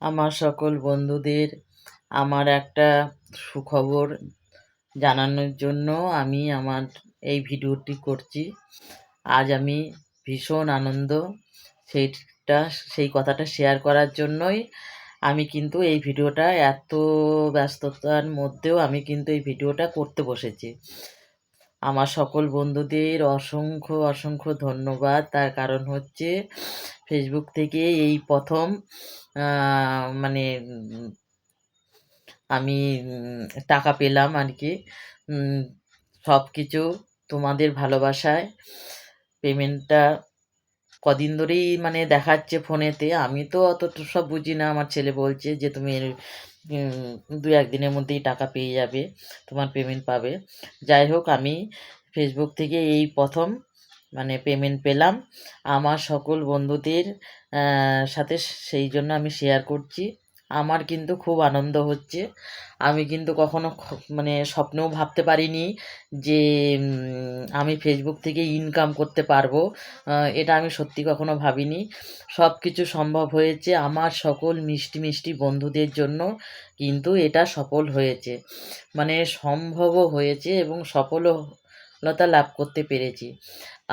আমার সকল বন্ধুদের আমার একটা সুখবর জানানোর জন্য আমি আমার এই ভিডিওটি করছি। আজ আমি ভীষণ আনন্দ সেইটা সেই কথাটা শেয়ার করার জন্যই আমি কিন্তু এই ভিডিওটা এত ব্যস্ততার মধ্যেও আমি কিন্তু এই ভিডিওটা করতে বসেছি। আমার সকল বন্ধুদের অসংখ্য অসংখ্য ধন্যবাদ। তার কারণ হচ্ছে ফেসবুক থেকে এই প্রথম মানে আমি টাকা পেলাম আর কি। সব কিছু তোমাদের ভালোবাসায় পেমেন্টটা কদিন ধরেই মানে দেখাচ্ছে ফোনেতে। আমি তো অত সব বুঝি না। আমার ছেলে বলছে যে তুমি 2-1 দিনের মধ্যেই টাকা পেয়ে যাবে, তোমার পেমেন্ট পাবে। যাই হোক, আমি ফেসবুক থেকে এই প্রথম মানে পেমেন্ট পেলাম। আমার সকল বন্ধুদের সাথে সেই জন্য আমি শেয়ার করছি। আমার কিন্তু খুব আনন্দ হচ্ছে। আমি কিন্তু কখনো মানে স্বপ্নেও ভাবতে পারিনি যে আমি ফেসবুক থেকে ইনকাম করতে পারবো। এটা আমি সত্যি কখনো ভাবিনি। সব কিছু সম্ভব হয়েছে আমার সকল মিষ্টি মিষ্টি বন্ধুদের জন্য কিন্তু এটা সফল হয়েছে। মানে সম্ভবও হয়েছে এবং সফলতা লাভ করতে পেরেছি।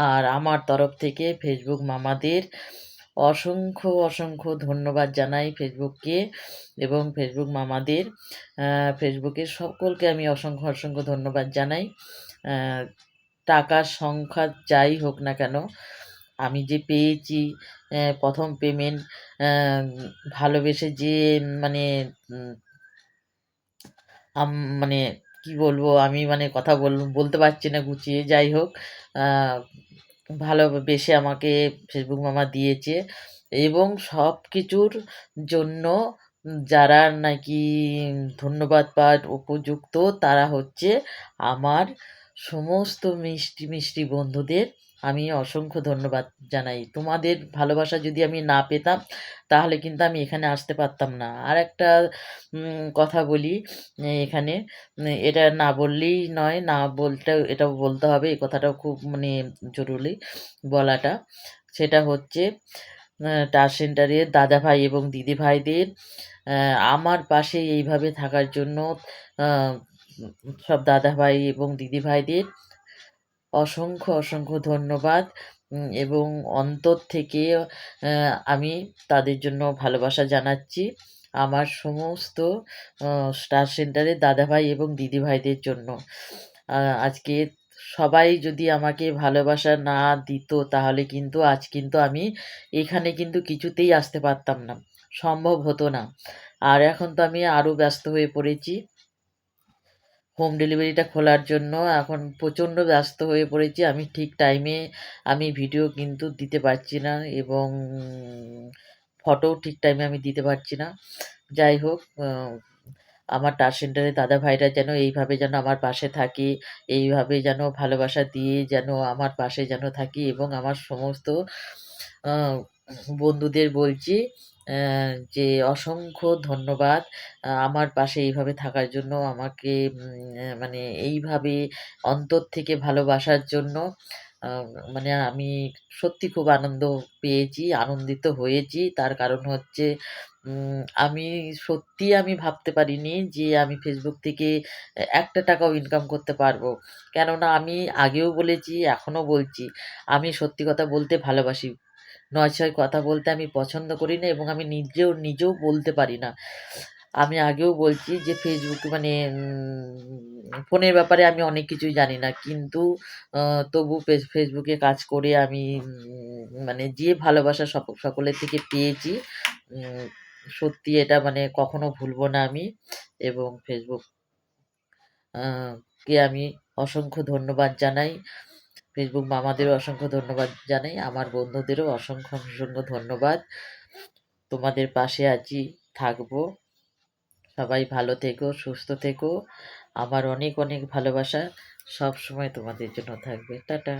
আর আমার তরফ থেকে ফেসবুক মামাদের অসংখ্য অসংখ্য ধন্যবাদ জানাই ফেসবুককে এবং ফেসবুক মামাদের ফেসবুকের সকলকে আমি অসংখ্য অসংখ্য ধন্যবাদ জানাই। টাকার সংখ্যা যাই হোক না কেন, আমি যে পেয়েছি প্রথম পেমেন্ট, ভালোবেসে যে মানে মানে কি বলবো, আমি মানে কথা বলতে পারছি না গুছিয়ে। যাই হোক, ভালোবেসে আমাকে ফেসবুক মামা দিয়েছে এবং সব কিছুর জন্য যারা নাকি ধন্যবাদ পাওয়ার উপযুক্ত তারা হচ্ছে আমার সমস্ত মিষ্টি মিষ্টি বন্ধুদের আমি অসংখ্য ধন্যবাদ জানাই। তোমাদের ভালোবাসা যদি আমি না পেতাম তাহলে কিন্তু আমি এখানে আসতে পারতাম না। আর একটা কথা বলি এখানে, এটা না বললেই নয়, না বলতে এটাও বলতে হবে। এই কথাটাও খুব মানে জরুরি বলাটা। সেটা হচ্ছে টাচ সেন্টারের দাদাভাই এবং দিদিভাইদের আমার পাশে এইভাবে থাকার জন্য সব দাদাভাই এবং দিদিভাইদের অসংখ্য অসংখ্য ধন্যবাদ। এবং অন্তর থেকে আমি তাদের জন্য ভালোবাসা জানাচ্ছি। আমার সমস্ত স্টার সেন্টারের দাদাভাই এবং দিদিভাইদের জন্য। আজকে সবাই যদি আমাকে ভালোবাসা না দিত তাহলে কিন্তু আজ কিন্তু আমি এখানে কিন্তু কিছুতেই আসতে পারতাম না। সম্ভব হতো না। আর এখন তো আমি আরও ব্যস্ত হয়ে পড়েছি। হোম ডেলিভারিটা খোলার জন্য এখন প্রচণ্ড ব্যস্ত হয়ে পড়েছি। আমি ঠিক টাইমে আমি ভিডিও কিন্তু দিতে পারছি না এবং ফটোও ঠিক টাইমে আমি দিতে পারছি না। যাই হোক, আমার টাচ সেন্টারের দাদাভাইরা যেন এইভাবে যেন আমার পাশে থাকে, এইভাবে যেন ভালোবাসা দিয়ে যেন আমার পাশে যেন থাকে এবং আমার সমস্ত আ বন্ধুদের বলছি যে অসংখ্য ধন্যবাদ আমার পাশে এইভাবে থাকার জন্য, আমাকে মানে এইভাবে অন্তর থেকে ভালোবাসার জন্য। আ মানে আমি সত্যি খুব আনন্দ পেয়েছি, আনন্দিত হয়েছি। তার কারণ হচ্ছে আমি সত্যিই আমি ভাবতে পারিনি যে আমি ফেসবুক থেকে একটা টাকাও ইনকাম করতে পারবো। কেননা আমি আগেও বলেছি, এখনও বলছি, আমি সত্যি কথা বলতে ভালোবাসি। নয়-ছয় কথা বলতে আমি পছন্দ করি না এবং আমি নিজেও বলতে পারি না। আমি আগেও বলছি যে ফেসবুক মানে ফোনের ব্যাপারে আমি অনেক কিছুই জানি না। কিন্তু তবু ফেসবুকে কাজ করে আমি মানে যে ভালোবাসা সকলের থেকে পেয়েছি, উম সত্যি এটা মানে কখনো ভুলবো না আমি। এবং ফেসবুক আ কে আমি অসংখ্য ধন্যবাদ জানাই। ফেসবুক মামাদেরও অসংখ্য ধন্যবাদ জানাই। আমার বন্ধুদেরও অসংখ্য অসংখ্য ধন্যবাদ। তোমাদের পাশে আছি, থাকবো। সবাই ভালো থেকো, সুস্থ থেকো। আমার অনেক অনেক ভালোবাসা সবসময় তোমাদের জন্য থাকবে। টাটা।